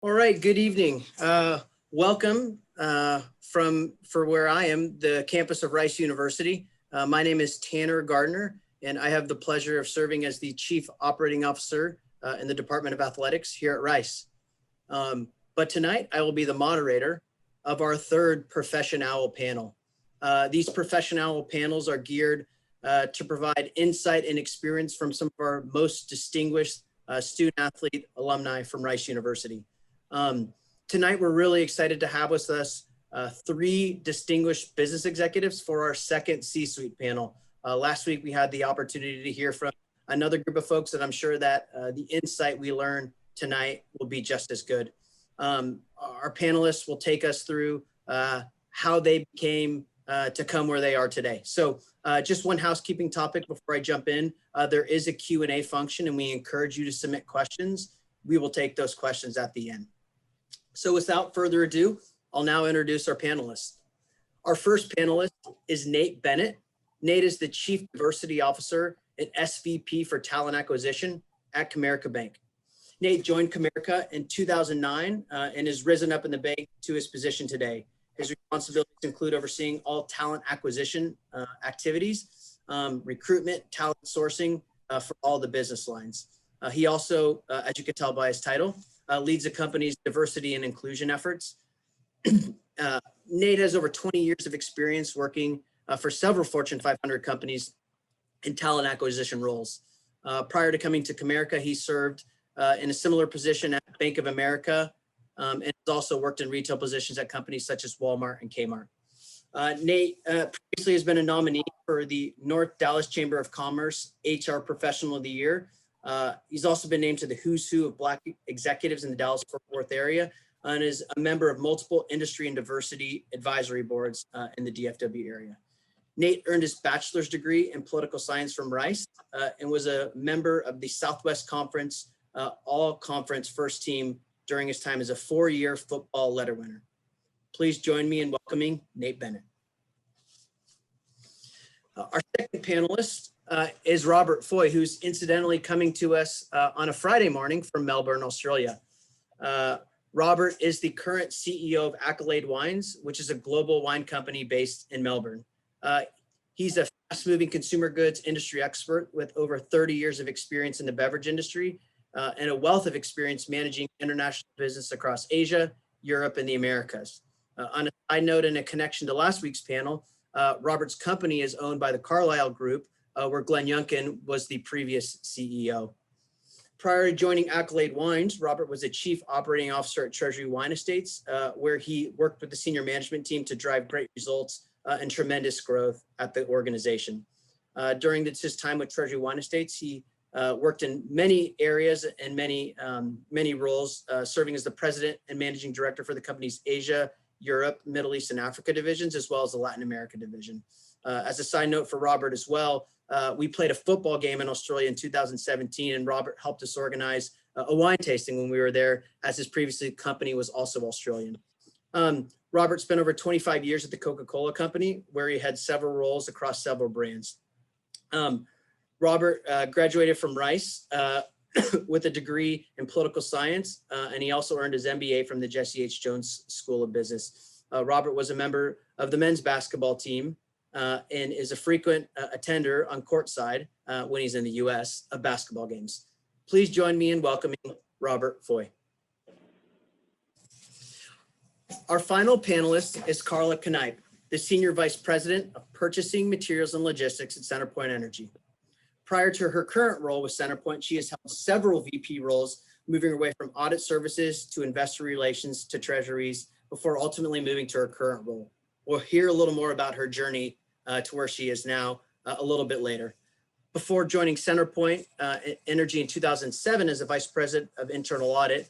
All right, good evening. Welcome for where I am, the campus of Rice University. My name is Tanner Gardner, and I have the pleasure of serving as the Chief Operating Officer in the Department of Athletics here at Rice. But tonight, I will be the moderator of our third ProfessionOWL panel. These ProfessionOWL panels are geared to provide insight and experience from some of our most distinguished student athlete alumni from Rice University. Tonight, we're really excited to have with us three distinguished business executives for our second C-suite panel. Last week, we had the opportunity to hear from another group of folks that I'm sure that the insight we learn tonight will be just as good. Our panelists will take us through how they became to come where they are today. So just one housekeeping topic before I jump in. There is a Q&A function, and we encourage you to submit questions. We will take those questions at the end. So without further ado, I'll now introduce our panelists. Our first panelist is Nate Bennett. Nate is the Chief Diversity Officer and SVP for Talent Acquisition at Comerica Bank. Nate joined Comerica in 2009 and has risen up in the bank to his position today. His responsibilities include overseeing all talent acquisition activities, recruitment, talent sourcing for all the business lines. He also, as you can tell by his title, leads the company's diversity and inclusion efforts. Nate has over 20 years of experience working for several Fortune 500 companies in talent acquisition roles. Prior to coming to Comerica, he served in a similar position at Bank of America and has also worked in retail positions at companies such as Walmart and Kmart. Nate previously has been a nominee for the North Dallas Chamber of Commerce HR Professional of the Year. He's also been named to the Who's Who of Black executives in the Dallas-Fort Worth area and is a member of multiple industry and diversity advisory boards in the DFW area. Nate earned his bachelor's degree in political science from Rice and was a member of the Southwest Conference All-Conference first team during his time as a 4-year football letter winner. Please join me in welcoming Nate Bennett. Our second panelist is Robert Foy, who's incidentally coming to us on a Friday morning from Melbourne, Australia. Robert is the current CEO of Accolade Wines, which is a global wine company based in Melbourne. He's a fast-moving consumer goods industry expert with over 30 years of experience in the beverage industry and a wealth of experience managing international business across Asia, Europe, and the Americas. On a side note and a connection to last week's panel, Robert's company is owned by the Carlyle Group, where Glenn Youngkin was the previous CEO. Prior to joining Accolade Wines, Robert was a Chief Operating Officer at Treasury Wine Estates, where he worked with the senior management team to drive great results and tremendous growth at the organization. During his time with Treasury Wine Estates, he worked in many areas and many roles, serving as the president and managing director for the company's Asia, Europe, Middle East, and Africa divisions, as well as the Latin America division. As a side note for Robert as well, we played a football game in Australia in 2017, and Robert helped us organize a wine tasting when we were there, as his previous company was also Australian. Robert spent over 25 years at the Coca-Cola Company, where he had several roles across several brands. Robert graduated from Rice with a degree in political science, and he also earned his MBA from the Jesse H. Jones School of Business. Robert was a member of the men's basketball team and is a frequent attender on courtside when he's in the U.S. of basketball games. Please join me in welcoming Robert Foy. Our final panelist is Carla Knipe, the Senior Vice President of Purchasing, Materials, and Logistics at CenterPoint Energy. Prior to her current role with CenterPoint, she has held several VP roles, moving her way from audit services to investor relations to treasuries before ultimately moving to her current role. We'll hear a little more about her journey to where she is now a little bit later. Before joining CenterPoint Energy in 2007 as a Vice President of Internal Audit,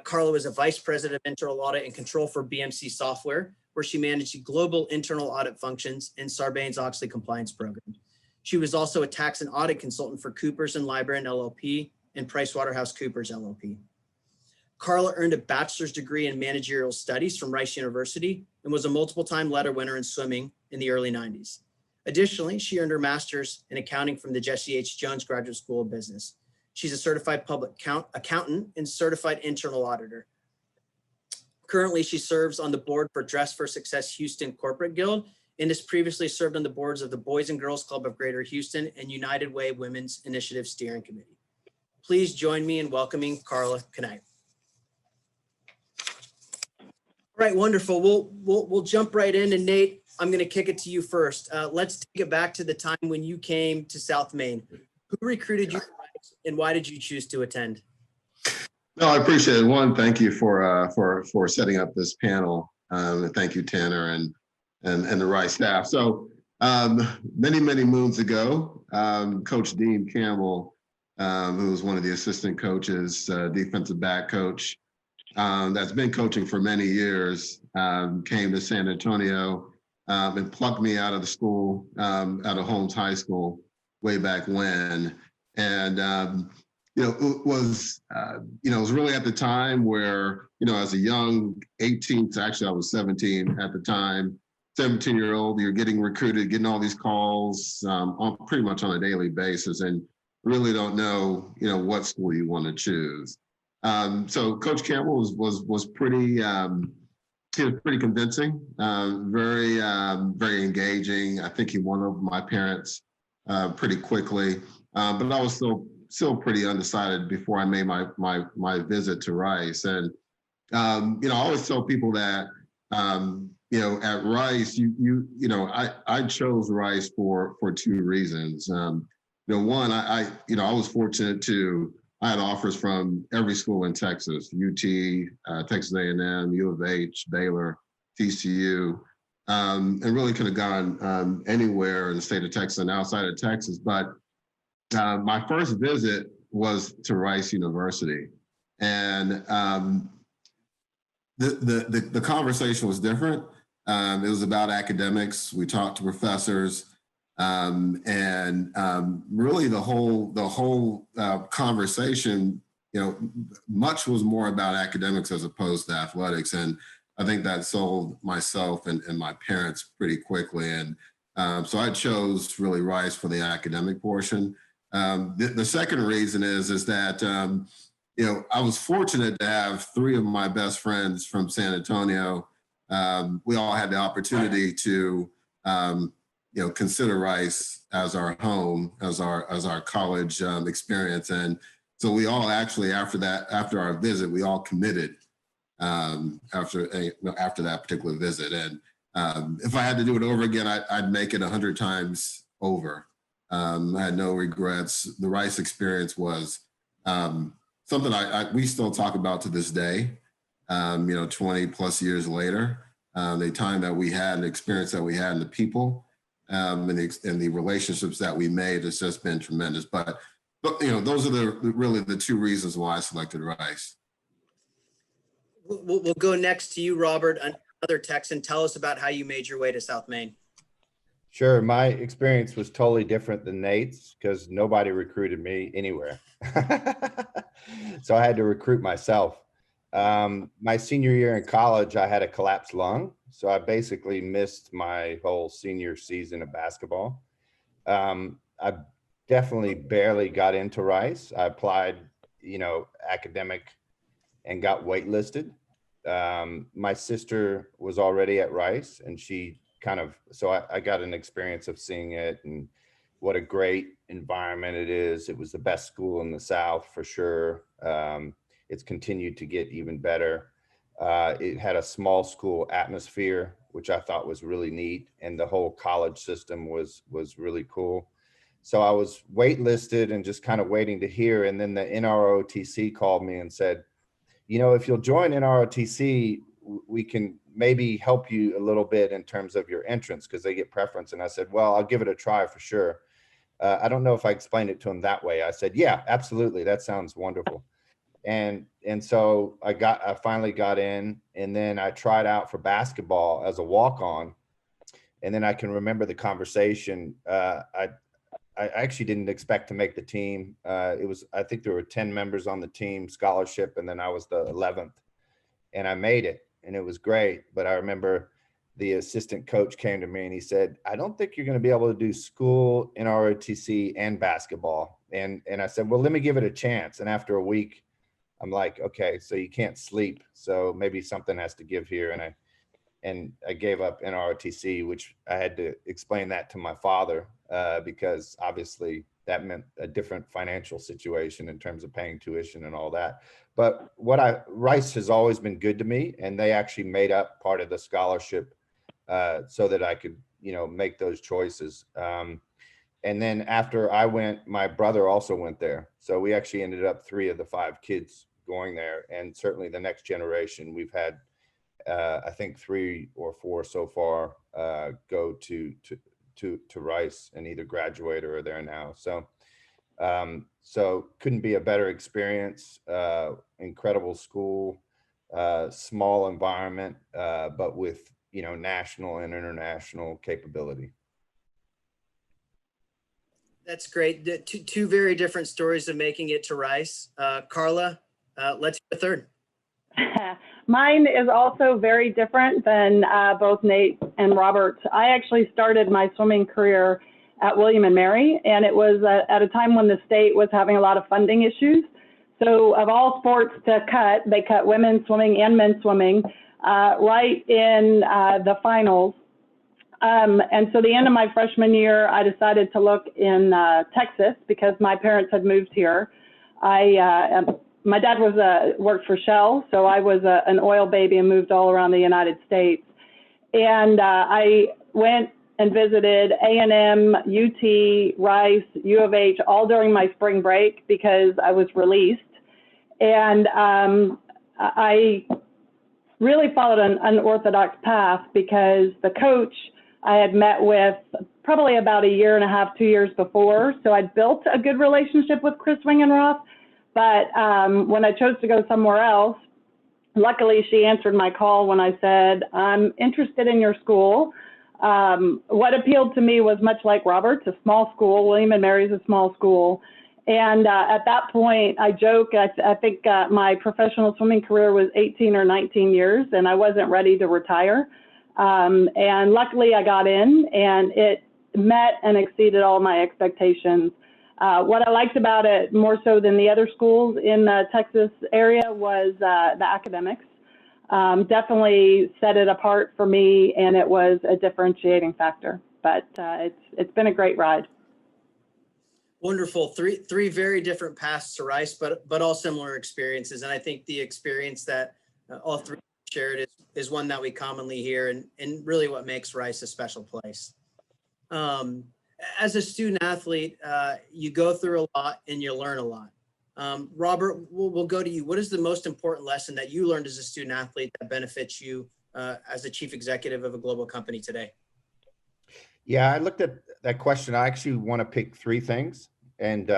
Carla was a Vice President of Internal Audit and Control for BMC Software, where she managed the global internal audit functions in Sarbanes-Oxley compliance program. She was also a tax and audit consultant for Coopers & Lybrand LLP and PricewaterhouseCoopers LLP. Carla earned a bachelor's degree in managerial studies from Rice University and was a multiple-time letter winner in swimming in the early 90s. Additionally, she earned her master's in accounting from the Jesse H. Jones Graduate School of Business. She's a certified public accountant and certified internal auditor. Currently, she serves on the board for Dress for Success Houston Corporate Guild and has previously served on the boards of the Boys and Girls Club of Greater Houston and United Way Women's Initiative Steering Committee. Please join me in welcoming Carla Knight. All right, wonderful. We'll jump right in, and Nate, I'm going to kick it to you first. Let's take it back to the time when you came to South Main. Who recruited you, and why did you choose to attend? No, I appreciate it. One, thank you for setting up this panel. And thank you, Tanner, and the Rice staff. So many moons ago, Coach Dean Campbell, who was one of the assistant coaches, defensive back coach, that's been coaching for many years, came to San Antonio and plucked me out of the school, out of Holmes High School way back when. And it was really at the time where, as a young 18, actually I was 17 at the time, 17-year-old, you're getting recruited, getting all these calls pretty much on a daily basis, and really don't know, what school you want to choose. So Coach Campbell was pretty, he was pretty convincing, very engaging. I think he won over my parents pretty quickly, but I was still pretty undecided before I made my visit to Rice. And I always tell people that at Rice, I chose Rice for two reasons. One, I was fortunate I had offers from every school in Texas: UT, Texas A&M, U of H, Baylor, TCU, and really could have gone anywhere in the state of Texas and outside of Texas. But my first visit was to Rice University, and the conversation was different. It was about academics. We talked to professors, and really the whole conversation, much was more about academics as opposed to athletics, and I think that sold myself and my parents pretty quickly. And so I chose really Rice for the academic portion. The second reason is that, I was fortunate to have three of my best friends from San Antonio. We all had the opportunity to, consider Rice as our home, as our college experience. And so we all actually, after our visit, we all committed after that particular visit. And if I had to do it over again, I'd make it 100 times over. I had no regrets. The Rice experience was something we still talk about to this day, 20 plus years later. The time that we had, the experience that we had, and the people, and the relationships that we made has just been tremendous. But those are really the two reasons why I selected Rice. We'll go next to you, Robert, another Texan. Tell us about how you made your way to South Main. Sure. My experience was totally different than Nate's because nobody recruited me anywhere. So I had to recruit myself. My senior year in college, I had a collapsed lung. So I basically missed my whole senior season of basketball. I definitely barely got into Rice. I applied, academic and got waitlisted. My sister was already at Rice, and she so I got an experience of seeing it and what a great environment it is. It was the best school in the South for sure. It's continued to get even better. It had a small school atmosphere, which I thought was really neat. And the whole college system was really cool. So I was waitlisted and just kind of waiting to hear. And then the NROTC called me and said, if you'll join NROTC, we can maybe help you a little bit in terms of your entrance because they get preference. And I said, well, I'll give it a try for sure. I don't know if I explained it to him that way. I said, yeah, absolutely. That sounds wonderful. And so I finally got in, and then I tried out for basketball as a walk-on. And then I can remember the conversation. I actually didn't expect to make the team. I think there were 10 members on the team scholarship, and then I was the 11th, and I made it, and it was great. But I remember the assistant coach came to me and he said, I don't think you're going to be able to do school, NROTC, and basketball. And I said, well, let me give it a chance. And after a week, I'm like, okay, so you can't sleep. So maybe something has to give here. And I gave up NROTC, which I had to explain that to my father because obviously that meant a different financial situation in terms of paying tuition and all that. But Rice has always been good to me, and they actually made up part of the scholarship so that I could, make those choices. And then after I went, my brother also went there. So we actually ended up 3 of the 5 kids going there. And certainly the next generation, we've had, I think 3 or 4 so far go to Rice and either graduate or are there now. So couldn't be a better experience. Incredible school, small environment, but with, national and international capability. That's great. Two very different stories of making it to Rice. Carla, let's hear the third. Mine is also very different than both Nate and Robert. I actually started my swimming career at William and Mary, and it was at a time when the state was having a lot of funding issues. So of all sports to cut, they cut women's swimming and men's swimming right in the finals. And so the end of my freshman year, I decided to look in Texas because my parents had moved here. My dad worked for Shell, so I was an oil baby and moved all around the United States. And I went and visited A&M, UT, Rice, U of H, all during my spring break because I was released. And I really followed an unorthodox path because the coach I had met with probably about 1.5 years, 2 years before. So I'd built a good relationship with Chris Wingenroth. But when I chose to go somewhere else, luckily she answered my call when I said, I'm interested in your school. What appealed to me was much like Robert's, a small school. William and Mary's a small school. And at that point, I joke, I think my professional swimming career was 18 or 19 years, and I wasn't ready to retire. And luckily I got in, and it met and exceeded all my expectations. What I liked about it more so than the other schools in the Texas area was the academics. Definitely set it apart for me, and it was a differentiating factor. But it's been a great ride. Wonderful. Three very different paths to Rice, but all similar experiences. And I think the experience that all 3 shared is one that we commonly hear, and really what makes Rice a special place. As a student athlete, you go through a lot and you learn a lot. Robert, we'll go to you. What is the most important lesson that you learned as a student athlete that benefits you as a chief executive of a global company today? Yeah, I looked at that question. I actually want to pick 3 things, and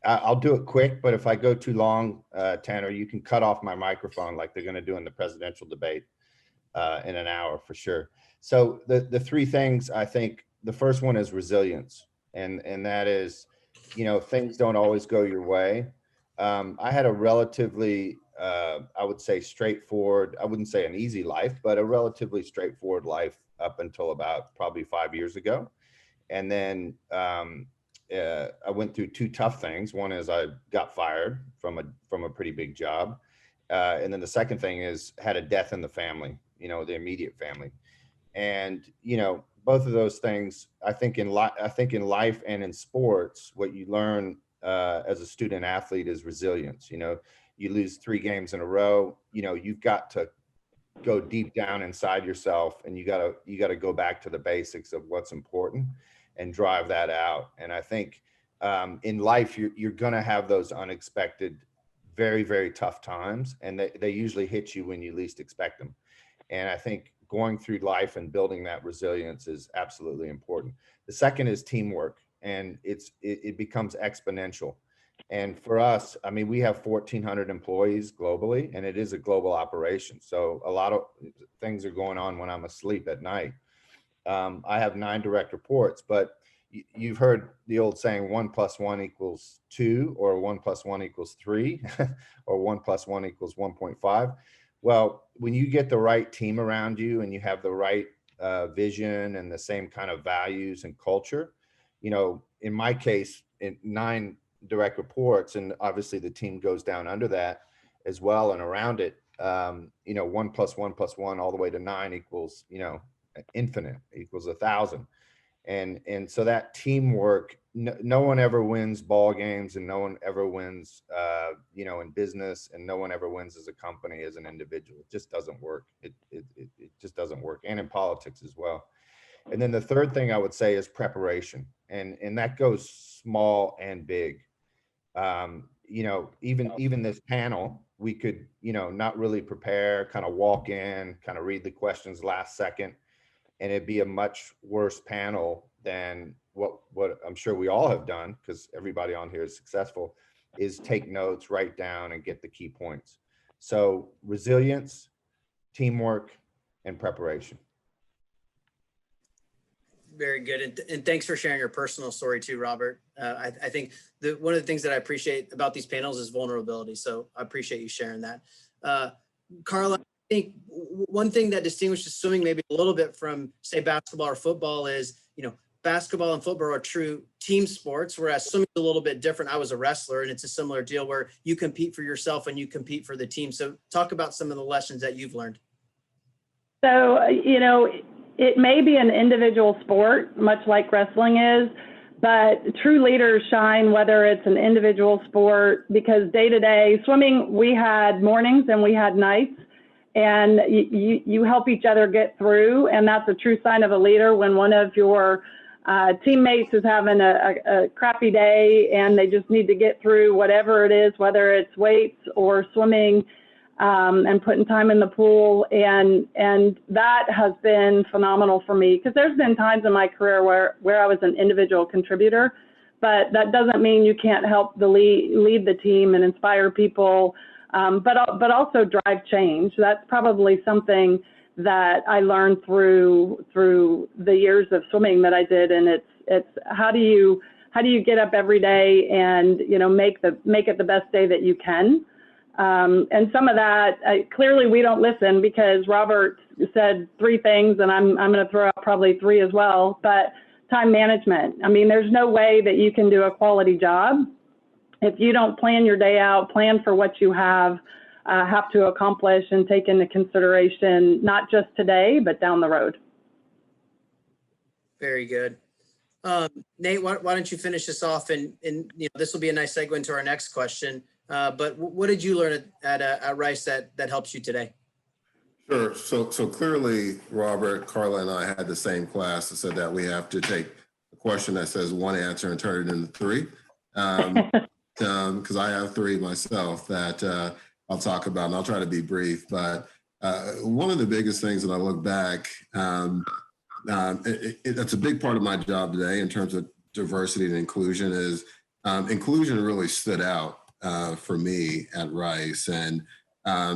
I'll do it quick, but if I go too long, Tanner, you can cut off my microphone like they're going to do in the presidential debate in an hour for sure. So the 3 things, I think the first one is resilience. And that is, things don't always go your way. I had a relatively, I would say straightforward, I wouldn't say an easy life, but a relatively straightforward life up until about probably 5 years ago. And then I went through 2 tough things. One is I got fired from a pretty big job. And then the second thing is had a death in the family, the immediate family. And, both of those things, I think in life and in sports, what you learn as a student athlete is resilience. You lose 3 games in a row, you've got to go deep down inside yourself, and you got to go back to the basics of what's important and drive that out. And I think in life, you're going to have those unexpected, very, very tough times, and they usually hit you when you least expect them. And I think going through life and building that resilience is absolutely important. The second is teamwork, and it becomes exponential. And for us, I mean, we have 1,400 employees globally, and it is a global operation. So a lot of things are going on when I'm asleep at night. I have 9 direct reports, but you've heard the old saying, 1 + 1 = 2, or 1 + 1 = 3, or 1 + 1 = 1.5. Well, when you get the right team around you and you have the right vision and the same kind of values and culture, in my case, 9 direct reports, and obviously the team goes down under that as well and around it. 1 + 1 + 1 all the way to 9 equals, infinite, equals 1,000. And so that teamwork, no one ever wins ball games, and no one ever wins, in business, and no one ever wins as a company, as an individual. It just doesn't work. It just doesn't work. And in politics as well. And then the third thing I would say is preparation. And that goes small and big. Even this panel, we could, not really prepare, kind of walk in, kind of read the questions last second, and it'd be a much worse panel than what I'm sure we all have done, because everybody on here is successful, is take notes, write down, and get the key points. So resilience, teamwork, and preparation. Very good. And thanks for sharing your personal story too, Robert. I think one of the things that I appreciate about these panels is vulnerability. So I appreciate you sharing that. Carla, I think one thing that distinguishes swimming maybe a little bit from, say, basketball or football is, basketball and football are true team sports, whereas swimming is a little bit different. I was a wrestler, and it's a similar deal where you compete for yourself and you compete for the team. So talk about some of the lessons that you've learned. So, it may be an individual sport, much like wrestling is, but true leaders shine whether it's an individual sport, because day to day, swimming, we had mornings and we had nights, and you help each other get through. And that's a true sign of a leader, when one of your teammates is having a crappy day and they just need to get through whatever it is, whether it's weights or swimming, and putting time in the pool. And that has been phenomenal for me, because there's been times in my career where I was an individual contributor, but that doesn't mean you can't help lead the team and inspire people, but also drive change. That's probably something that I learned through the years of swimming that I did. And it's how do you get up every day and, make it the best day that you can. And some of that, clearly we don't listen, because Robert said 3 things, and I'm going to throw out probably 3 as well. But time management. I mean, there's no way that you can do a quality job if you don't plan your day out, plan for what you have to accomplish, and take into consideration not just today, but down the road. Very good. Nate, why don't you finish this off? And this will be a nice segue into our next question. But what did you learn at Rice that helps you today? Sure. So clearly, Robert, Carla, and I had the same class that said that we have to take a question that says 1 answer and turn it into 3. Because I have 3 myself that I'll talk about, and I'll try to be brief. But one of the biggest things that I look back, that's a big part of my job today in terms of diversity and inclusion, is inclusion really stood out for me at Rice. And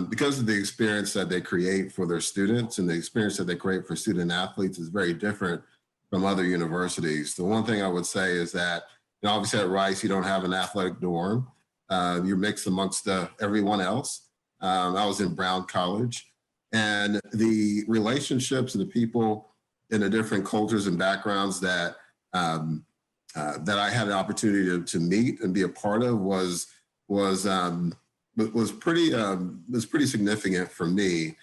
because of the experience that they create for their students, and the experience that they create for student athletes is very different from other universities. The one thing I would say is that, obviously at Rice, you don't have an athletic dorm. You're mixed amongst everyone else. I was in Brown College, and the relationships and the people in the different cultures and backgrounds that I had an opportunity to meet and be a part of was pretty significant for me.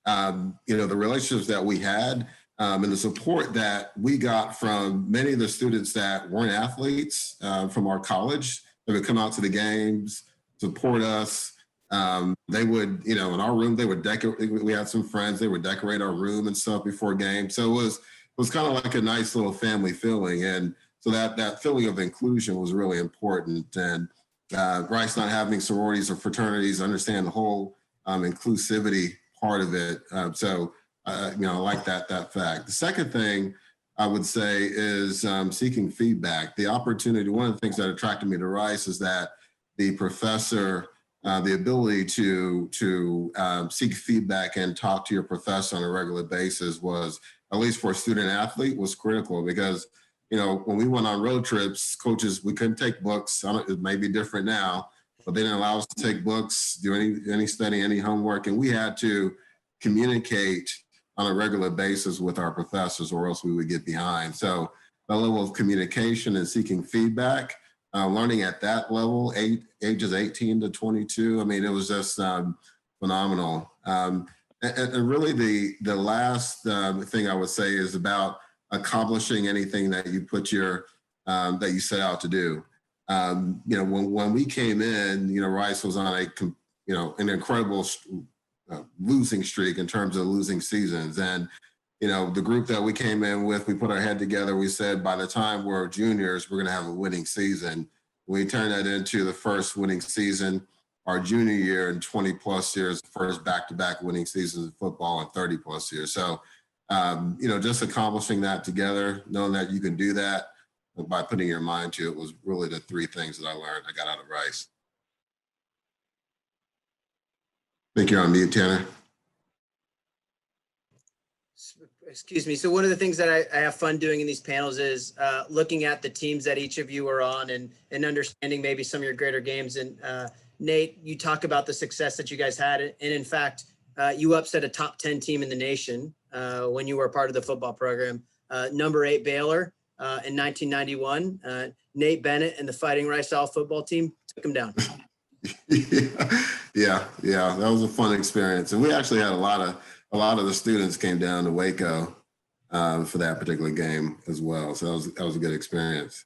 The relationships that we had, and the support that we got from many of the students that weren't athletes from our college, that would come out to the games, support us. They would, in our room, they would decorate. We had some friends, they would decorate our room and stuff before games. So it was kind of like a nice little family feeling. And so that feeling of inclusion was really important. And Rice not having sororities or fraternities, understand the whole inclusivity part of it. I like that fact. The second thing I would say is seeking feedback. The opportunity, one of the things that attracted me to Rice is that the professor, the ability to seek feedback and talk to your professor on a regular basis was, at least for a student athlete, was critical. Because when we went on road trips, coaches, we couldn't take books. It may be different now, but they didn't allow us to take books, do any study, any homework, and we had to communicate on a regular basis with our professors, or else we would get behind. So the level of communication and seeking feedback learning at that level, ages 18 to 22. I mean, it was just phenomenal. And really the last thing I would say is about accomplishing anything that you put that you set out to do. When we came in, Rice was on an incredible losing streak in terms of losing seasons. And, the group that we came in with, we put our head together. We said, by the time we're juniors, we're going to have a winning season. We turned that into the first winning season our junior year in 20 plus years, first back-to-back winning seasons in football in 30 plus years. So, just accomplishing that together, knowing that you can do that by putting your mind to it was really the three things that I got out of Rice. I think you're on mute, Tanner. Excuse me. So one of the things that I have fun doing in these panels is looking at the teams that each of you are on and understanding maybe some of your greater games. And Nate, you talk about the success that you guys had. And in fact, you upset a top 10 team in the nation when you were part of the football program. Number 8 Baylor in 1991. Nate Bennett and the Fighting Rice-Owl football team took them down. Yeah. That was a fun experience. And we actually had a lot of the students came down to Waco for that particular game as well. So that was a good experience.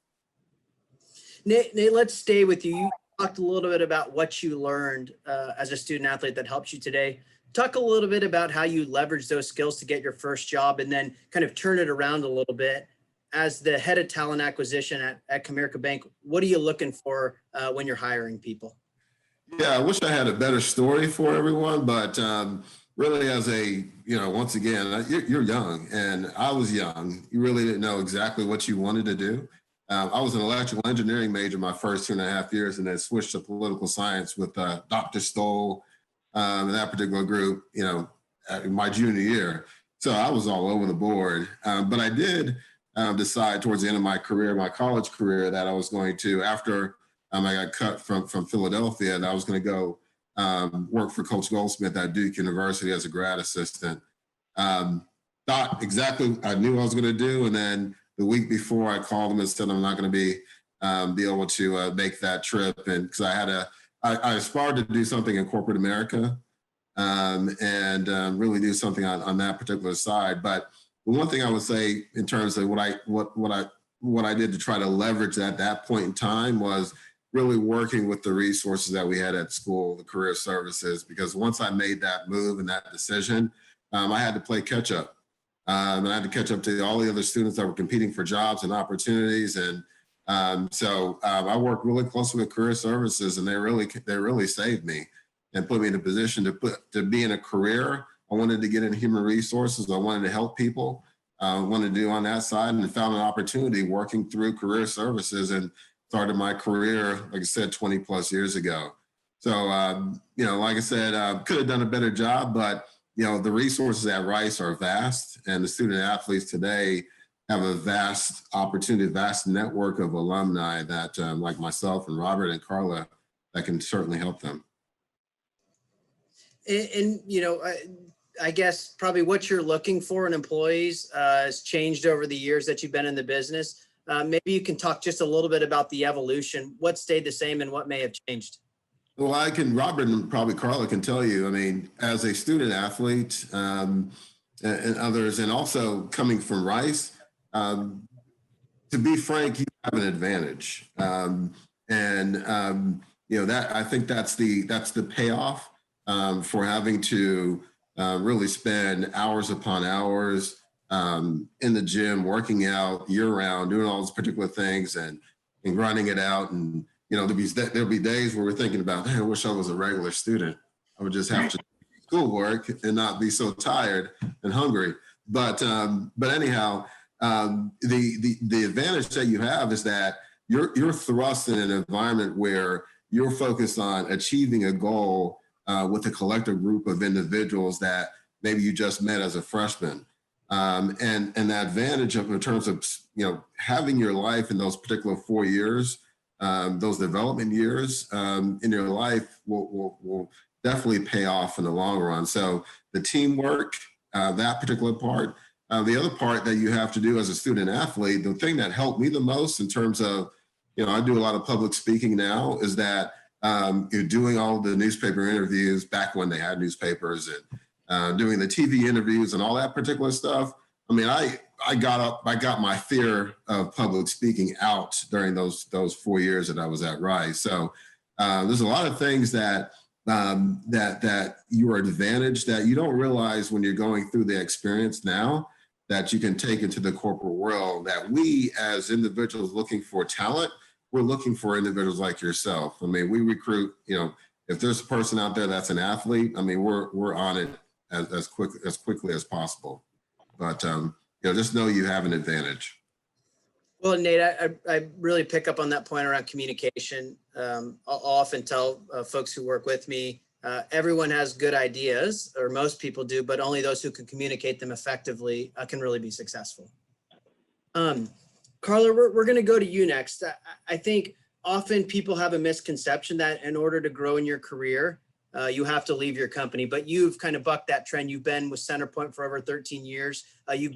Nate, let's stay with you. You talked a little bit about what you learned as a student athlete that helps you today. Talk a little bit about how you leverage those skills to get your first job and then kind of turn it around a little bit. As the head of talent acquisition at Comerica Bank, what are you looking for when you're hiring people? Yeah, I wish I had a better story for everyone, but really once again, you're young and I was young. You really didn't know exactly what you wanted to do. I was an electrical engineering major my first 2.5 years and then switched to political science with Dr. Stoll and that particular group, in my junior year. So I was all over the board. But I did decide towards the end of my career, my college career, that I was going to, after I got cut from Philadelphia, and I was going to go work for Coach Goldsmith at Duke University as a grad assistant. Thought exactly I knew what I was going to do, and then the week before I called him and said I'm not going to be able to make that trip, and because I aspired to do something in corporate America and really do something on that particular side. But the one thing I would say in terms of what I did to try to leverage at that point in time was really working with the resources that we had at school, the career services, because once I made that move and that decision, I had to play catch up. And I had to catch up to all the other students that were competing for jobs and opportunities. And so I worked really closely with career services, and they really saved me and put me in a position to be in a career. I wanted to get in human resources. I wanted to help people. I wanted to do on that side, and found an opportunity working through career services and started my career, like I said, 20 plus years ago. So, like I said, could have done a better job, but, the resources at Rice are vast, and the student athletes today have a vast opportunity, vast network of alumni that, like myself and Robert and Carla, that can certainly help them. And I guess probably what you're looking for in employees has changed over the years that you've been in the business. Maybe you can talk just a little bit about the evolution, what stayed the same and what may have changed. Well, Robert and probably Carla can tell you, I mean, as a student athlete and others, and also coming from Rice, to be frank, you have an advantage. That I think that's the payoff for having to really spend hours upon hours in the gym, working out year round, doing all those particular things and grinding it out. And, there'll be days where we're thinking about, man, I wish I was a regular student. I would just have to do schoolwork and not be so tired and hungry. But anyhow, the advantage that you have is that you're thrust in an environment where you're focused on achieving a goal with a collective group of individuals that maybe you just met as a freshman. And the advantage in terms of, having your life in those particular 4 years, those development years in your life will definitely pay off in the long run. So the teamwork, that particular part, the other part that you have to do as a student athlete, the thing that helped me the most in terms of, I do a lot of public speaking now, is that you're doing all the newspaper interviews back when they had newspapers, and doing the TV interviews and all that particular stuff. I mean, I got my fear of public speaking out during those 4 years that I was at Rice. So there's a lot of things that that you are advantaged that you don't realize when you're going through the experience now, that you can take into the corporate world, that we as individuals looking for talent, we're looking for individuals like yourself. I mean, we recruit, if there's a person out there that's an athlete, I mean, we're on it as quickly as possible. But just know you have an advantage. Well, Nate, I really pick up on that point around communication. I'll often tell folks who work with me, everyone has good ideas, or most people do, but only those who can communicate them effectively can really be successful. Carla, we're going to go to you next. I think often people have a misconception that in order to grow in your career, you have to leave your company, but you've kind of bucked that trend. You've been with Centerpoint for over 13 years. You've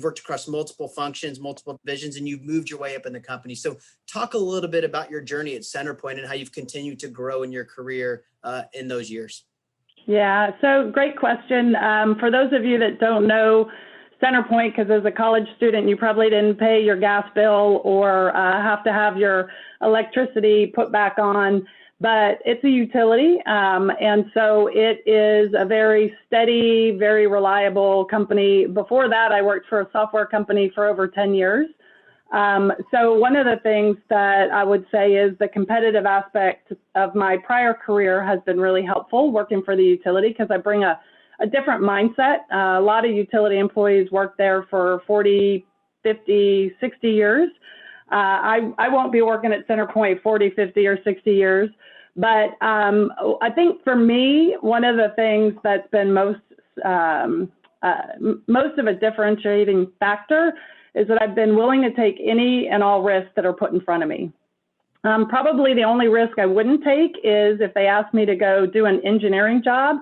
worked across multiple functions, multiple divisions, and you've moved your way up in the company. So talk a little bit about your journey at Centerpoint and how you've continued to grow in your career in those years. Yeah, so great question. For those of you that don't know Centerpoint, because as a college student, you probably didn't pay your gas bill or have to have your electricity put back on, but it's a utility. And so it is a very steady, very reliable company. Before that, I worked for a software company for over 10 years. So one of the things that I would say is the competitive aspect of my prior career has been really helpful working for the utility, because I bring a different mindset. A lot of utility employees work there for 40, 50, 60 years. I won't be working at Centerpoint 40, 50, or 60 years. But I think for me, one of the things that's been most of a differentiating factor is that I've been willing to take any and all risks that are put in front of me. Probably the only risk I wouldn't take is if they asked me to go do an engineering job,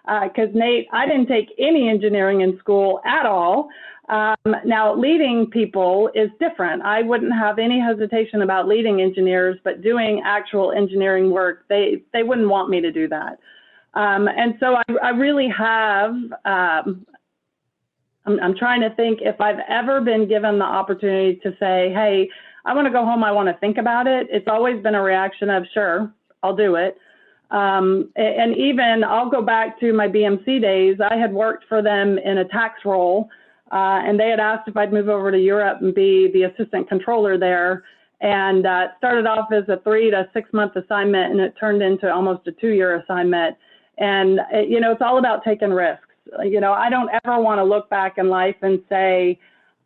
because Nate, I didn't take any engineering in school at all. Now, leading people is different. I wouldn't have any hesitation about leading engineers, but doing actual engineering work, they wouldn't want me to do that. And so I really have, I'm trying to think if I've ever been given the opportunity to say, hey, I want to go home, I want to think about it. It's always been a reaction of, sure, I'll do it. And even I'll go back to my BMC days. I had worked for them in a tax role, and they had asked if I'd move over to Europe and be the assistant controller there. And it started off as a 3 to 6 month assignment, and it turned into almost a 2-year assignment. And, it's all about taking risks. I don't ever want to look back in life and say,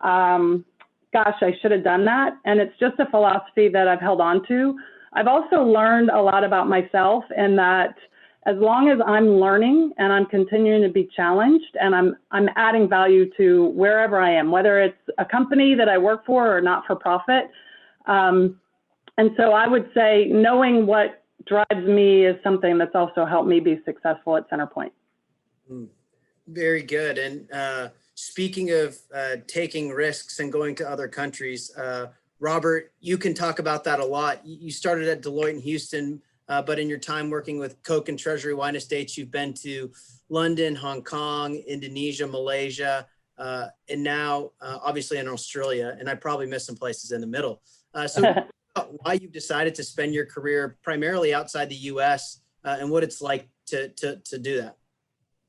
gosh, I should have done that. And it's just a philosophy that I've held on to. I've also learned a lot about myself, and that as long as I'm learning and I'm continuing to be challenged and I'm adding value to wherever I am, whether it's a company that I work for or not for profit. And so I would say knowing what drives me is something that's also helped me be successful at Centerpoint. Very good. And speaking of taking risks and going to other countries, Robert, you can talk about that a lot. You started at Deloitte in Houston, but in your time working with Coke and Treasury Wine Estates, you've been to London, Hong Kong, Indonesia, Malaysia, and now obviously in Australia. And I probably missed some places in the middle. So why you've decided to spend your career primarily outside the US and what it's like to do that.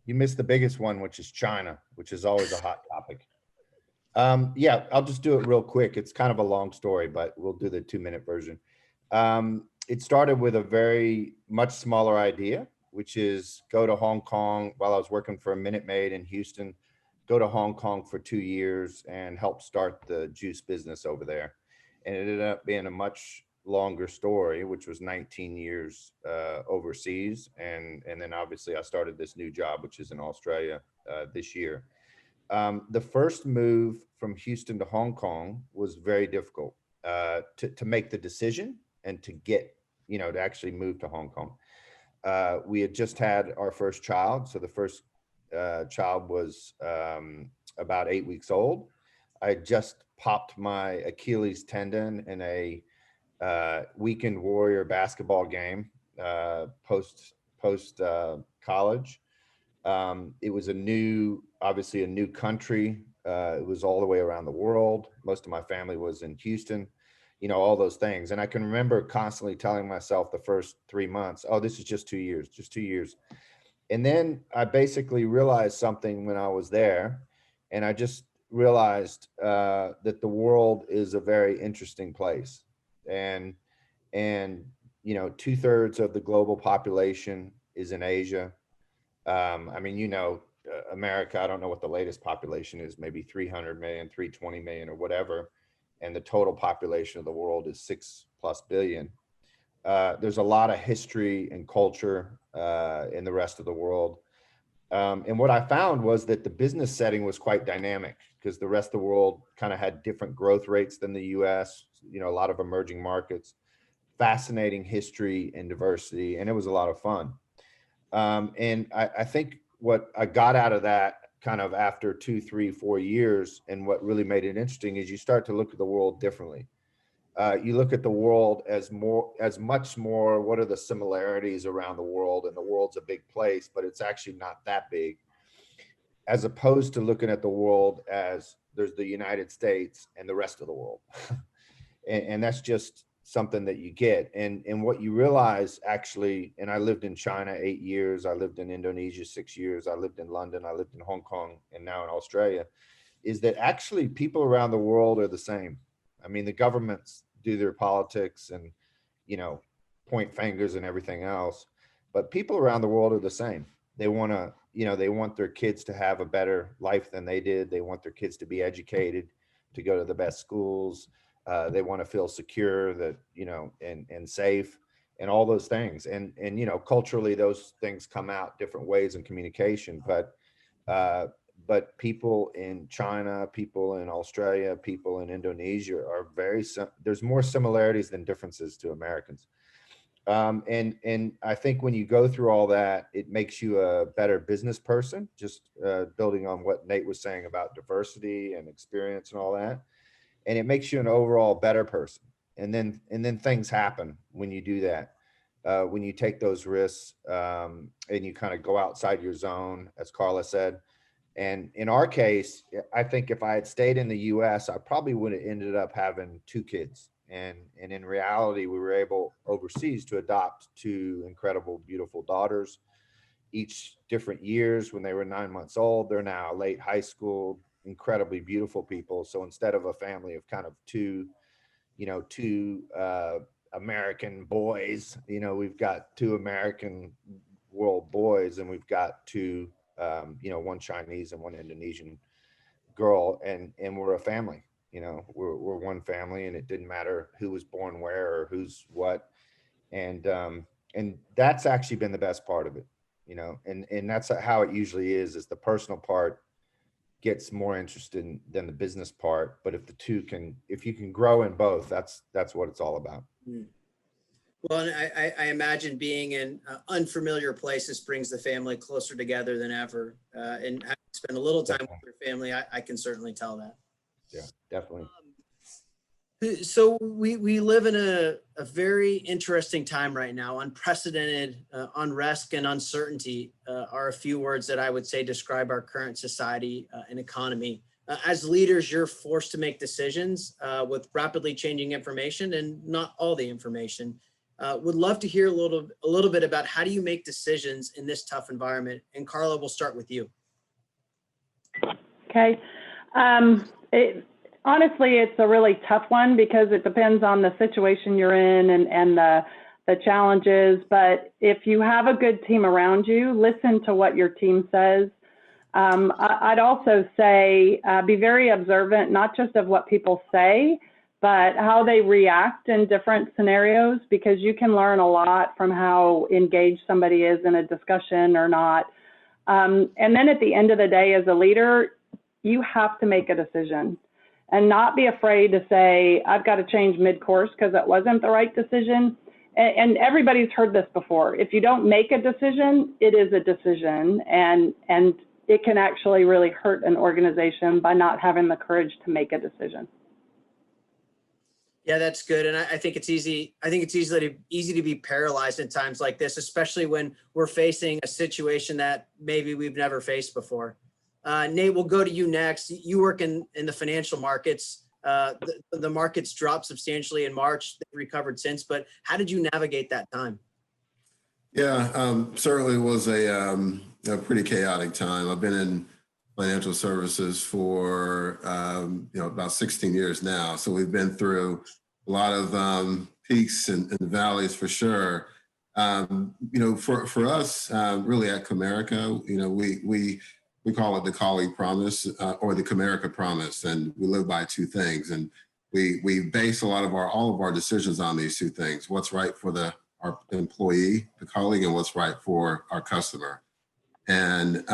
You missed the biggest one, which is China, which is always a hot topic. Yeah, I'll just do it real quick. It's kind of a long story, but we'll do the 2-minute version. It started with a very much smaller idea, which is go to Hong Kong while I was working for a Minute Maid in Houston, go to Hong Kong for 2 years and help start the juice business over there. And it ended up being a much longer story, which was 19 years overseas. And then obviously I started this new job, which is in Australia this year. The first move from Houston to Hong Kong was very difficult to make the decision and to get, to actually move to Hong Kong. We had just had our first child. So the first child was about 8 weeks old. I just popped my Achilles tendon in a weekend warrior basketball game post college. It was obviously a new country. It was all the way around the world. Most of my family was in Houston, all those things. And I can remember constantly telling myself the first 3 months, oh, this is just 2 years, just 2 years. And then I basically realized something when I was there, and I just realized that the world is a very interesting place. And 2/3 of the global population is in Asia. I mean, America, I don't know what the latest population is, maybe 300 million, 320 million or whatever. And the total population of the world is 6+ billion. There's a lot of history and culture in the rest of the world. And what I found was that the business setting was quite dynamic because the rest of the world kind of had different growth rates than the US, a lot of emerging markets, fascinating history and diversity, and it was a lot of fun. And I think what I got out of that kind of after 2, 3, 4 years, and what really made it interesting is you start to look at the world differently. You look at the world as much more, what are the similarities around the world? And the world's a big place, but it's actually not that big, as opposed to looking at the world as there's the United States and the rest of the world. and that's just something that you get. And what you realize actually, and I lived in China 8 years, I lived in Indonesia 6 years, I lived in London, I lived in Hong Kong, and now in Australia, is that actually people around the world are the same. I mean, the governments do their politics and, point fingers and everything else, but people around the world are the same. They want to, they want their kids to have a better life than they did. They want their kids to be educated, to go to the best schools. They want to feel secure, that, and safe, and all those things. And culturally, those things come out different ways in communication. But people in China, people in Australia, people in Indonesia are there's more similarities than differences to Americans. And I think when you go through all that, it makes you a better business person, just building on what Nate was saying about diversity and experience and all that. And it makes you an overall better person. And then things happen when you do that. When you take those risks and you kind of go outside your zone, as Carla said. And in our case, I think if I had stayed in the US, I probably would have ended up having 2 kids. And in reality, we were able overseas to adopt 2 incredible, beautiful daughters, each different years. When they were 9 months old, they're now late high school, incredibly beautiful people. So instead of a family of kind of 2 American boys, we've got 2 American world boys, and we've got 2, 1 Chinese and 1 Indonesian girl, and we're a family. We're one family, and it didn't matter who was born where or who's what. And that's actually been the best part of it, and that's how it usually is the personal part gets more interesting than the business part. But if you can grow in both, that's what it's all about. Well, and I imagine being in unfamiliar places brings the family closer together than ever. And having spent a little time with your family, I can certainly tell that. Yeah, definitely. So we live in a very interesting time right now. Unprecedented unrest and uncertainty are a few words that I would say describe our current society and economy. As leaders, you're forced to make decisions with rapidly changing information and not all the information. Would love to hear a little bit about how do you make decisions in this tough environment? And Carla, we'll start with you. Okay. Honestly, it's a really tough one because it depends on the situation you're in and the challenges. But if you have a good team around you, listen to what your team says. I'd also say be very observant, not just of what people say, but how they react in different scenarios, because you can learn a lot from how engaged somebody is in a discussion or not. And then at the end of the day, as a leader, you have to make a decision and not be afraid to say, I've got to change mid-course because it wasn't the right decision. And everybody's heard this before. If you don't make a decision, it is a decision. And it can actually really hurt an organization by not having the courage to make a decision. Yeah, that's good. And I think it's easy. I think it's easy to be paralyzed in times like this, especially when we're facing a situation that maybe we've never faced before. Nate, we'll go to you next. You work in the financial markets. The markets dropped substantially in March. They've recovered since, but how did you navigate that time? Yeah, certainly was a pretty chaotic time. I've been in financial services for about 16 years now, so we've been through a lot of peaks and valleys for sure. For us, really at Comerica, we call it the colleague promise or the Comerica promise, and we live by two things, and we base all of our decisions on these two things: what's right for our employee, the colleague, and what's right for our customer. And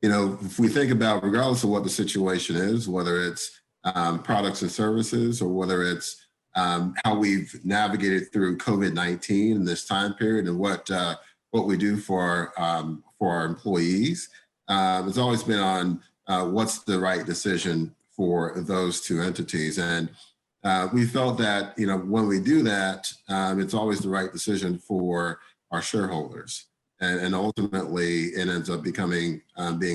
if we think about, regardless of what the situation is, whether it's products and services, or whether it's how we've navigated through COVID-19 in this time period, and what we do for our employees, it's always been on what's the right decision for those two entities. And we felt that when we do that, it's always the right decision for our shareholders. And ultimately, it ends up being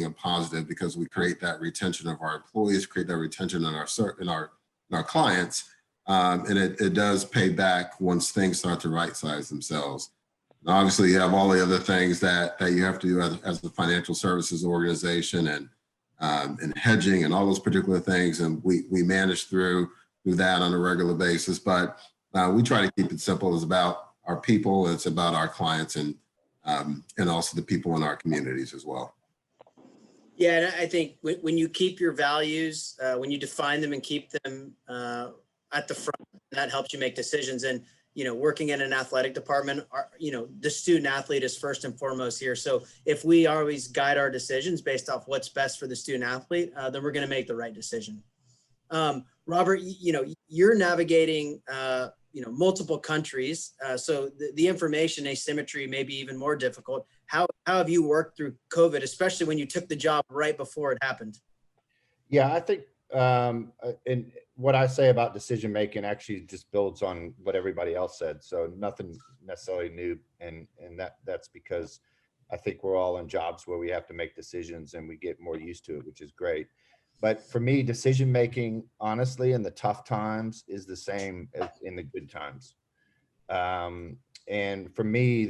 a positive, because we create that retention of our employees, create that retention in our clients, and it does pay back once things start to right-size themselves. Now, obviously, you have all the other things that you have to do as a financial services organization, and hedging and all those particular things, and we manage through that on a regular basis. But we try to keep it simple. It's about our people, it's about our clients, and also the people in our communities as well. Yeah, and I think when you keep your values, when you define them and keep them at the front, that helps you make decisions. And working in an athletic department, the student athlete is first and foremost here. So if we always guide our decisions based off what's best for the student athlete, then we're going to make the right decision. Robert, you're navigating multiple countries, so the information asymmetry may be even more difficult. How have you worked through COVID, especially when you took the job right before it happened? Yeah, I think and what I say about decision making actually just builds on what everybody else said. So nothing necessarily new, and that's because I think we're all in jobs where we have to make decisions, and we get more used to it, which is great. But for me, decision making, honestly, in the tough times is the same as in the good times. And for me,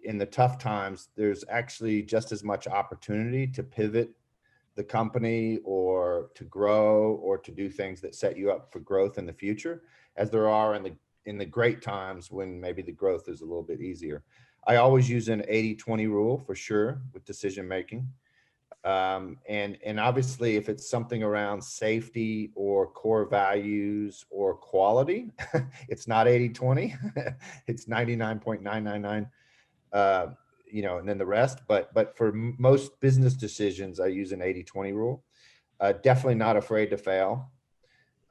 in the tough times, there's actually just as much opportunity to pivot the company, or to grow, or to do things that set you up for growth in the future, as there are in the great times when maybe the growth is a little bit easier. I always use an 80-20 rule for sure with decision making. And obviously, if it's something around safety or core values or quality, it's not 80-20, it's 99.999, and then the rest. But for most business decisions, I use an 80-20 rule. Definitely not afraid to fail.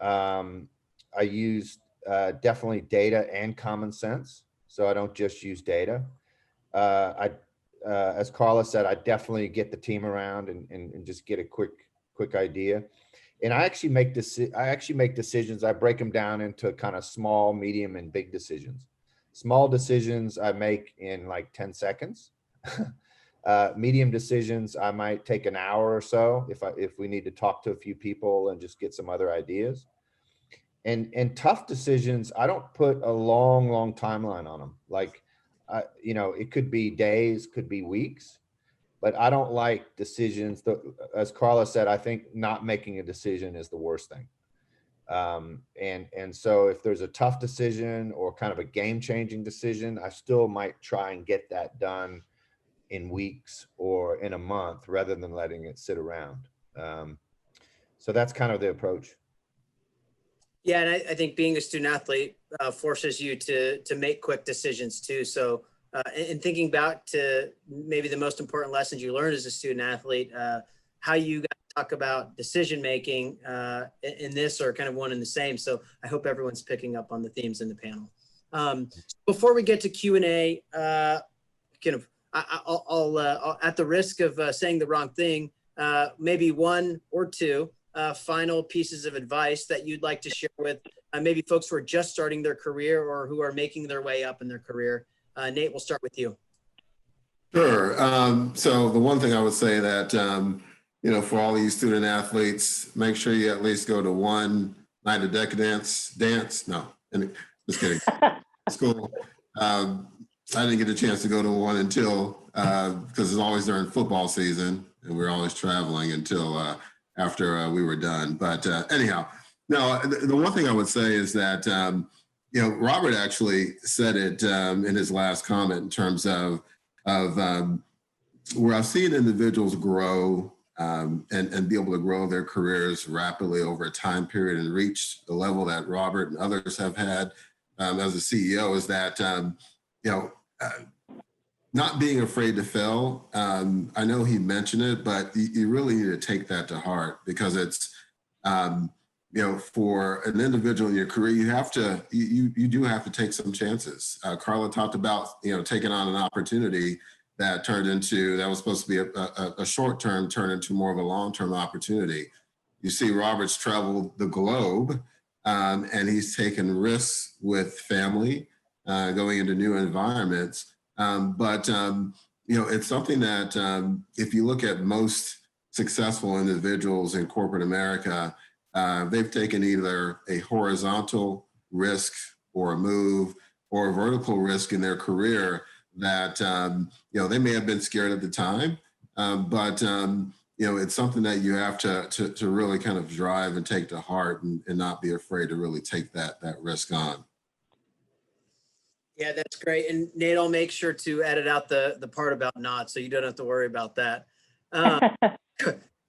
I use definitely data and common sense, so I don't just use data. As Carla said, I definitely get the team around and just get a quick idea. And I actually make decisions. I break them down into kind of small, medium, and big decisions. Small decisions I make in like 10 seconds. Medium decisions I might take an hour or so if we need to talk to a few people and just get some other ideas. And tough decisions, I don't put a long timeline on them. Like, it could be days, could be weeks, but I don't like decisions that, as Carla said, I think not making a decision is the worst thing. And so if there's a tough decision or kind of a game-changing decision, I still might try and get that done in weeks or in a month, rather than letting it sit around. So that's kind of the approach. Yeah, and I think being a student athlete forces you to make quick decisions too. So, and thinking back to maybe the most important lessons you learned as a student athlete, how you guys talk about decision making in this are kind of one and the same. So I hope everyone's picking up on the themes in the panel. Before we get to Q&A, I'll at the risk of saying the wrong thing, maybe one or two. final pieces of advice that you'd like to share with maybe folks who are just starting their career or who are making their way up in their career? Nate, we'll start with you. Sure. So the one thing I would say that, for all you student athletes, make sure you at least go to one night of decadence dance. No, just kidding. School. I didn't get a chance to go to one until, because it's always during football season and we're always traveling until after we were done. But anyhow, no, the one thing I would say is that, Robert actually said it in his last comment in terms of where I've seen individuals grow and be able to grow their careers rapidly over a time period and reach the level that Robert and others have had as a CEO is that, not being afraid to fail. I know he mentioned it, but you really need to take that to heart because it's, for an individual in your career, you do have to take some chances. Carla talked about, taking on an opportunity that was supposed to be a short term, turned into more of a long-term opportunity. You see Robert's traveled the globe and he's taken risks with family, going into new environments. But it's something that if you look at most successful individuals in corporate America, they've taken either a horizontal risk or a move or a vertical risk in their career that, they may have been scared at the time, but it's something that you have to really kind of drive and take to heart and not be afraid to really take that risk on. Yeah, that's great. And Nate, I'll make sure to edit out the part about not, so you don't have to worry about that.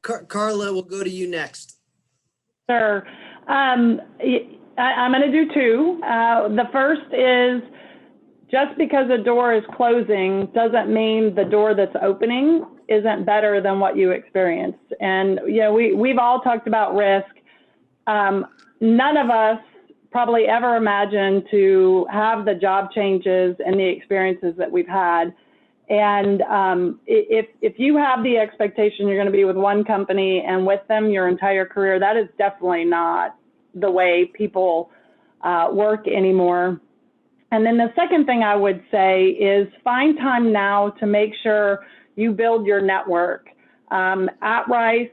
Carla, we'll go to you next. Sure. I'm going to do two. The first is just because a door is closing doesn't mean the door that's opening isn't better than what you experienced. And, we've all talked about risk. None of us probably ever imagined to have the job changes and the experiences that we've had. And if you have the expectation you're going to be with one company and with them your entire career, that is definitely not the way people work anymore. And then the second thing I would say is find time now to make sure you build your network at Rice,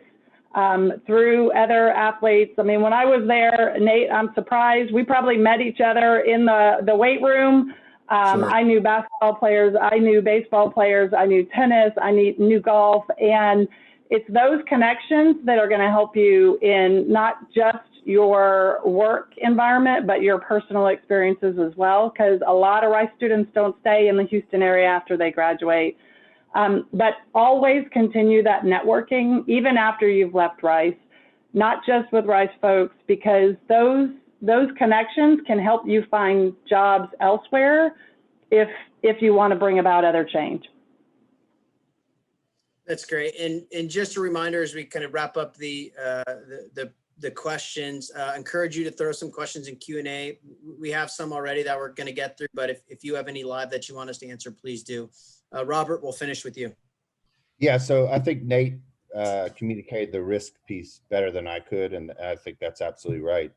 through other athletes. I mean, when I was there, Nate, I'm surprised we probably met each other in the weight room. Sure. I knew basketball players, I knew baseball players, I knew tennis, I knew golf. And it's those connections that are going to help you in not just your work environment, but your personal experiences as well. Because a lot of Rice students don't stay in the Houston area after they graduate. But always continue that networking, even after you've left Rice, not just with Rice folks, because those connections can help you find jobs elsewhere if you want to bring about other change. That's great. And just a reminder as we kind of wrap up the questions, encourage you to throw some questions in Q&A. We have some already that we're going to get through, but if you have any live that you want us to answer, please do. Robert, we'll finish with you. Yeah, so I think Nate communicated the risk piece better than I could, and I think that's absolutely right.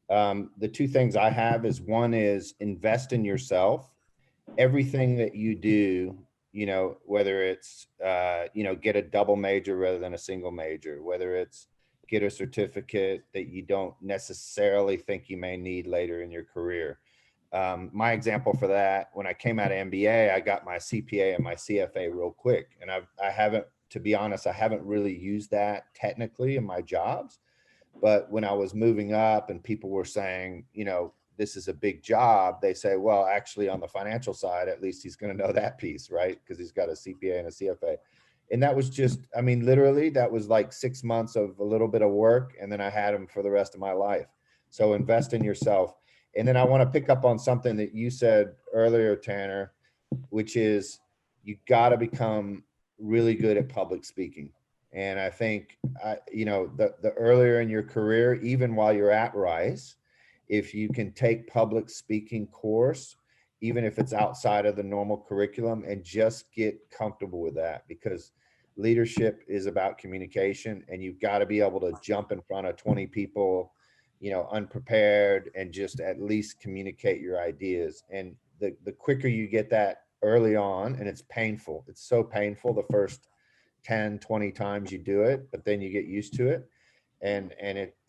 The two things I have is one is invest in yourself. Everything that you do, whether it's, get a double major rather than a single major, whether it's get a certificate that you don't necessarily think you may need later in your career. My example for that, when I came out of MBA, I got my CPA and my CFA real quick. And I haven't, to be honest, I haven't really used that technically in my jobs. But when I was moving up and people were saying, this is a big job, they say, well, actually on the financial side, at least he's going to know that piece, right? Because he's got a CPA and a CFA. And that was just, literally that was like 6 months of a little bit of work. And then I had him for the rest of my life. So invest in yourself. And then I want to pick up on something that you said earlier, Tanner, which is you got to become really good at public speaking. And I think, the earlier in your career, even while you're at Rice, if you can take public speaking course, even if it's outside of the normal curriculum, and just get comfortable with that. Because leadership is about communication, and you've got to be able to jump in front of 20 people, you know, unprepared, and just at least communicate your ideas. And the quicker you get that early on, and it's painful. It's so painful the first 10, 20 times you do it, but then you get used to it. And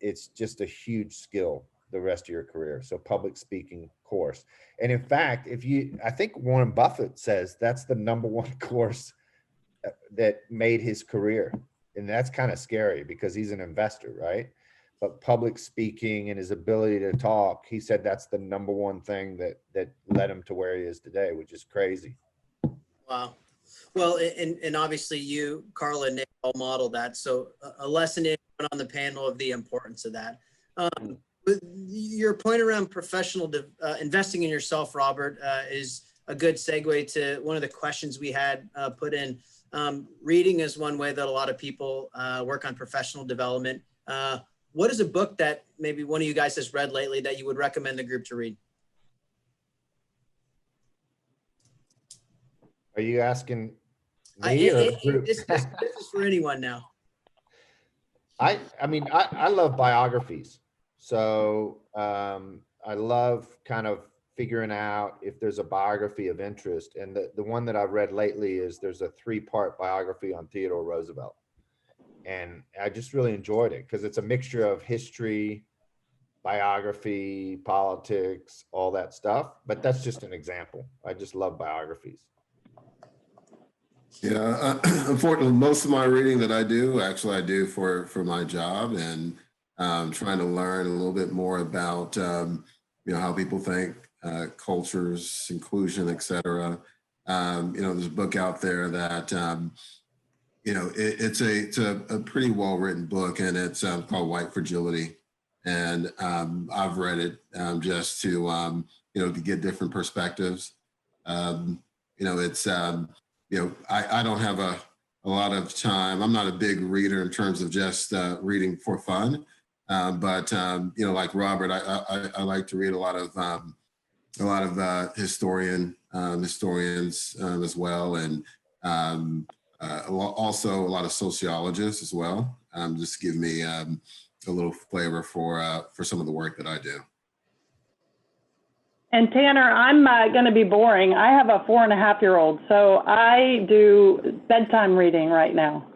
it's just a huge skill the rest of your career. So public speaking course. And in fact, I think Warren Buffett says that's the #1 course that made his career. And that's kind of scary because he's an investor, right? But public speaking and his ability to talk, he said that's the #1 thing that led him to where he is today, which is crazy. Wow. Well, and obviously you, Carla, and Nick all model that. So a lesson on the panel of the importance of that. Your point around professional investing in yourself, Robert, is a good segue to one of the questions we had put in. Reading is one way that a lot of people work on professional development. What is a book that maybe one of you guys has read lately that you would recommend the group to read? Are you asking me or the group? This is for anyone now. I mean, I love biographies. So I love kind of figuring out if there's a biography of interest. And the one that I've read lately is there's a 3-part biography on Theodore Roosevelt. And I just really enjoyed it because it's a mixture of history, biography, politics, all that stuff. But that's just an example. I just love biographies. Yeah, unfortunately, most of my reading that I do, actually I do for my job, and trying to learn a little bit more about, you know, how people think, cultures, inclusion, et cetera. You know, there's a book out there that, you know, it's a pretty well-written book, and it's called White Fragility. And I've read it just to, you know, to get different perspectives. You know, it's, you know, I don't have a lot of time. I'm not a big reader in terms of just reading for fun. But you know, like Robert, I like to read a lot of historians as well, and also a lot of sociologists as well. Just give me a little flavor for some of the work that I do. And Tanner, I'm going to be boring. I have a 4.5-year-old, so I do bedtime reading right now.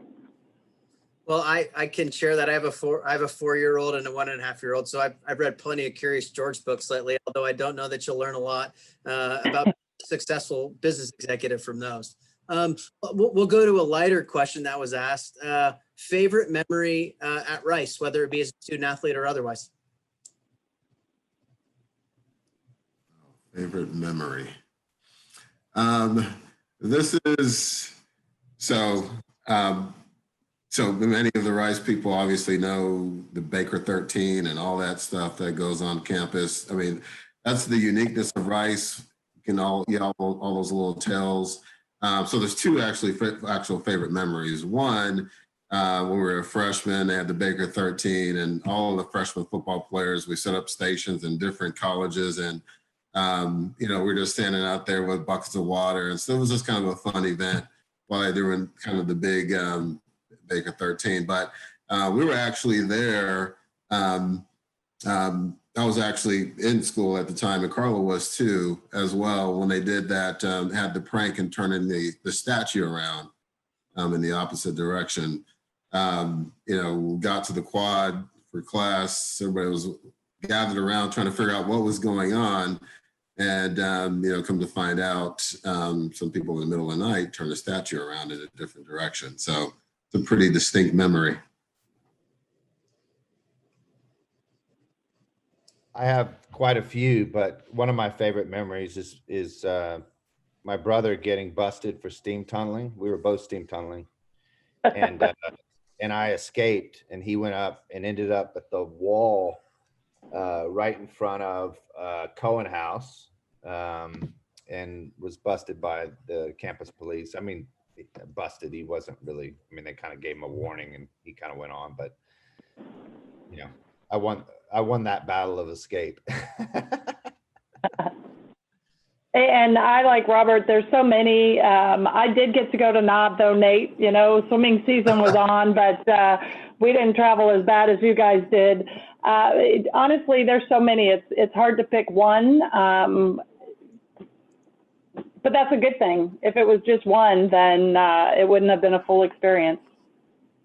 Well, I can share that I have a 4-year-old and a 1.5-year-old. So I've read plenty of Curious George books lately, although I don't know that you'll learn a lot about successful business executive from those. We'll go to a lighter question that was asked. Favorite memory at Rice, whether it be as a student athlete or otherwise? Favorite memory. This is so many of the Rice people obviously know the Baker 13 and all that stuff that goes on campus. I mean, that's the uniqueness of Rice. You can all those little tales. So there's 2 actual favorite memories. One, when we were a freshman, they had the Baker 13, and all of the freshman football players, we set up stations in different colleges, and you know, we're just standing out there with buckets of water. And so it was just kind of a fun event while they're doing kind of the big Baker 13. But we were actually there. I was actually in school at the time, and Carla was too, as well, when they did that, had the prank and turning the statue around in the opposite direction. You know, got to the quad for class. Everybody was gathered around trying to figure out what was going on. And, you know, come to find out, some people in the middle of the night turned the statue around in a different direction. So it's a pretty distinct memory. I have quite a few, but one of my favorite memories is my brother getting busted for steam tunneling. We were both steam tunneling, and I escaped, and he went up and ended up at the wall right in front of Cohen House, and was busted by the campus police. I mean, busted. He wasn't really. I mean, they kind of gave him a warning, and he kind of went on. But you know, I won that battle of escape. And I, like Robert, there's so many. I did get to go to Knob though, Nate, you know, swimming season was on, but we didn't travel as bad as you guys did. Honestly, there's so many, it's hard to pick one, but that's a good thing. If it was just one, then it wouldn't have been a full experience.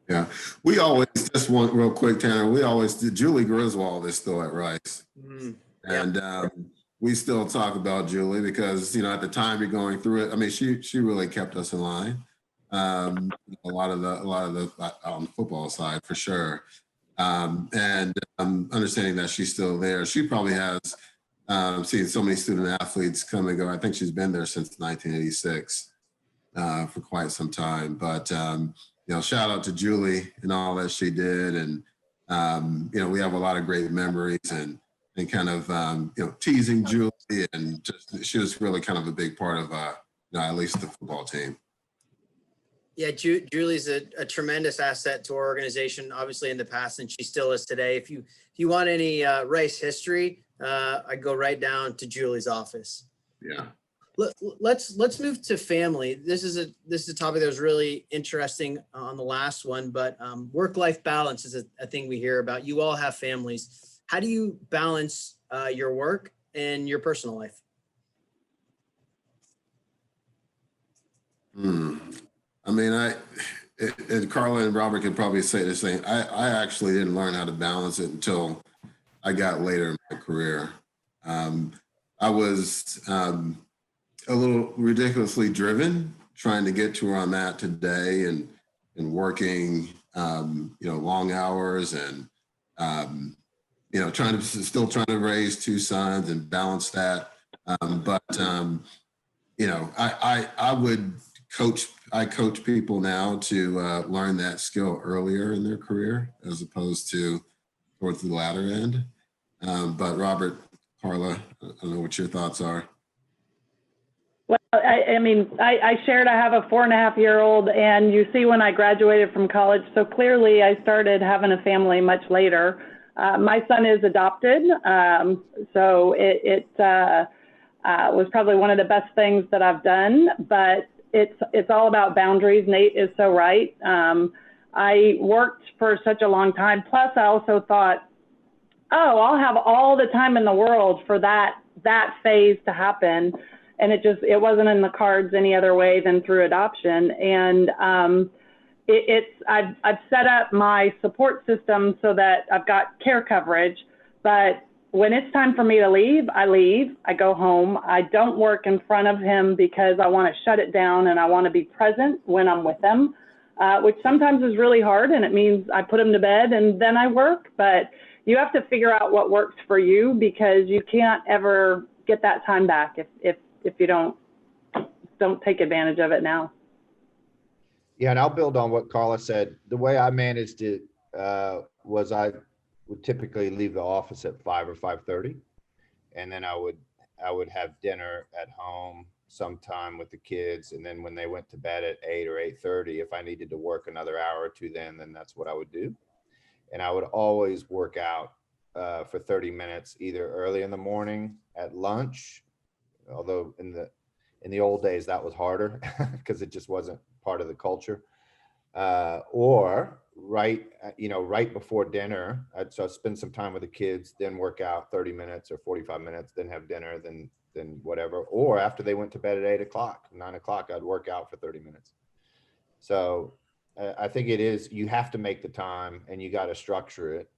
Yeah, we always, just one real quick, Tanner, we always did. Julie Griswold is still at Rice. And we still talk about Julie because, you know, at the time you're going through it, I mean, she really kept us in line. A lot of the on the football side for sure. And understanding that she's still there, she probably has seen so many student athletes come and go. I think she's been there since 1986 for quite some time. But you know, shout out to Julie and all that she did, and you know, we have a lot of great memories and kind of you know, teasing Julie, and just she was really kind of a big part of you know, at least the football team. Yeah, Julie's a tremendous asset to our organization, obviously in the past, and she still is today. If you want any Rice history, I go right down to Julie's office. Yeah. Let's move to family. This is a topic that was really interesting on the last one, but work-life balance is a thing we hear about. You all have families. How do you balance your work and your personal life? I mean, and Carla and Robert could probably say the same. I actually didn't learn how to balance it until I got later in my career. I was a little ridiculously driven, trying to get to where I'm at today, and working, you know, long hours, and you know, still trying to raise two sons and balance that. But you know, I would coach people now to learn that skill earlier in their career as opposed to towards the latter end. But Robert, Carla, I don't know what your thoughts are. Well, I mean, I shared I have a 4.5-year-old, and you see when I graduated from college, so clearly I started having a family much later. My son is adopted, so it was probably one of the best things that I've done, but it's all about boundaries. Nate is so right. I worked for such a long time. Plus, I also thought, oh, I'll have all the time in the world for that phase to happen. And it wasn't in the cards any other way than through adoption. And I've set up my support system so that I've got care coverage, but when it's time for me to leave, I leave, I go home. I don't work in front of him because I want to shut it down and I want to be present when I'm with him, which sometimes is really hard, and it means I put him to bed and then I work, but you have to figure out what works for you, because you can't ever get that time back if you don't take advantage of it now. Yeah, and I'll build on what Carla said. The way I managed it was I would typically leave the office at 5 or 5:30, and then I would have dinner at home sometime with the kids, and then when they went to bed at 8 or 8:30, if I needed to work another hour or two, then that's what I would do. And I would always work out for 30 minutes, either early in the morning, at lunch, although in the old days that was harder because it just wasn't part of the culture, or right before dinner. So I'd spend some time with the kids, then work out 30 minutes or 45 minutes, then have dinner, then whatever. Or after they went to bed at 8 o'clock, 9 o'clock, I'd work out for 30 minutes. So I think you have to make the time, and you got to structure it.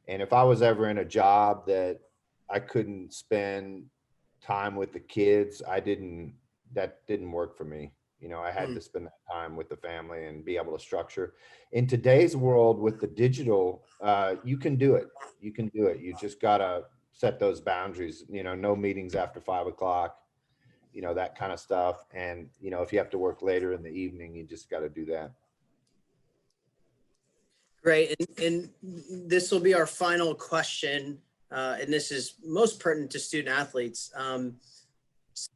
And if I was ever in a job that I couldn't spend time with the kids, that didn't work for me. You know, I had to spend that time with the family and be able to structure. In today's world with the digital, you can do it. You can do it. You just got to set those boundaries, you know, no meetings after 5 o'clock, you know, that kind of stuff. And, you know, if you have to work later in the evening, you just got to do that. Great. And this will be our final question. And this is most pertinent to student athletes.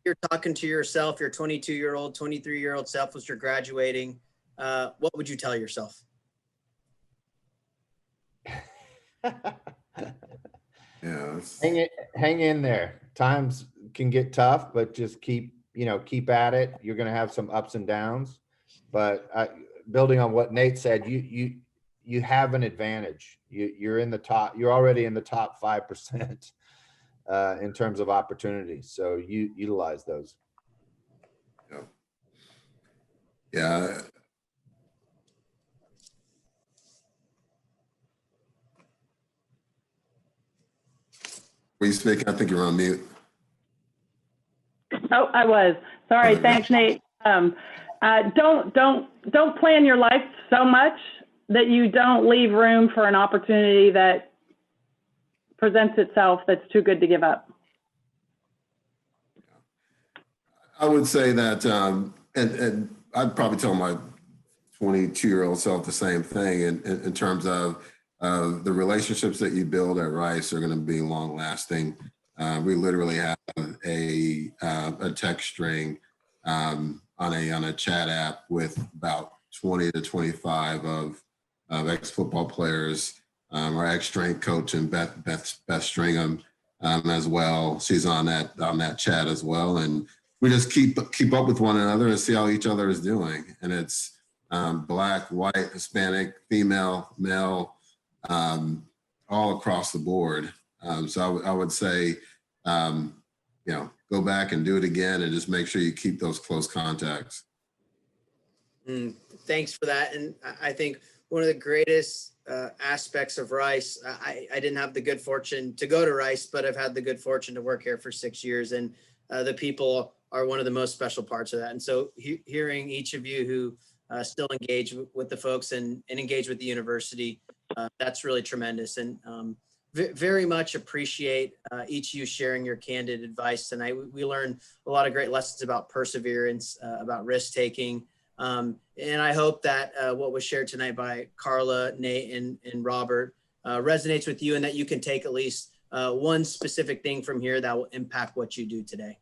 You're talking to yourself, your 22-year-old, 23-year-old self as you're graduating. What would you tell yourself? Yeah. Hang in there. Time's can get tough, but just keep at it. You're going to have some ups and downs, but building on what Nate said, you have an advantage. You're already in the top 5% in terms of opportunities. So you utilize those. Yeah. Were you speaking? I think you're on mute. Oh, I was. Sorry. Thanks, Nate. Don't plan your life so much that you don't leave room for an opportunity that presents itself that's too good to give up. I would say that, and I'd probably tell my 22-year-old self the same thing in terms of the relationships that you build at Rice are going to be long lasting. We literally have a text string on a chat app with about 20 to 25 of ex-football players. Our ex-strength coach and Beth Stringham as well. She's on that chat as well, and we just keep up with one another and see how each other is doing. And it's Black, white, Hispanic, female, male, all across the board. So I would say, go back and do it again and just make sure you keep those close contacts. Thanks for that. And I think one of the greatest aspects of Rice, I didn't have the good fortune to go to Rice, but I've had the good fortune to work here for 6 years, and the people are one of the most special parts of that. And so hearing each of you who still engage with the folks and engage with the university, that's really tremendous. And very much appreciate each of you sharing your candid advice tonight. We learned a lot of great lessons about perseverance, about risk taking. And I hope that what was shared tonight by Carla, Nate, and Robert resonates with you, and that you can take at least one specific thing from here that will impact what you do today.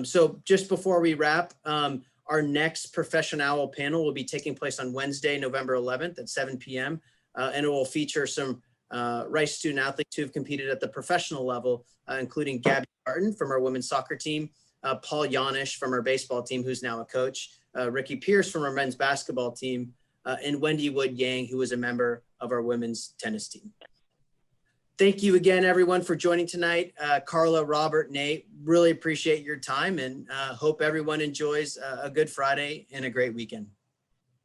So just before we wrap, our next ProfessionOWL panel will be taking place on Wednesday, November 11th at 7 p.m. And it will feature some Rice student athletes who have competed at the professional level, including Gabby Martin from our women's soccer team, Paul Yanish from our baseball team, who's now a coach, Ricky Pierce from our men's basketball team, and Wendy Wood Yang, who is a member of our women's tennis team. Thank you again, everyone, for joining tonight. Carla, Robert, Nate, really appreciate your time, and hope everyone enjoys a good Friday and a great weekend.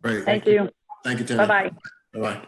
Great. Thank you. Thank you, Tim. Bye-bye. Bye-bye.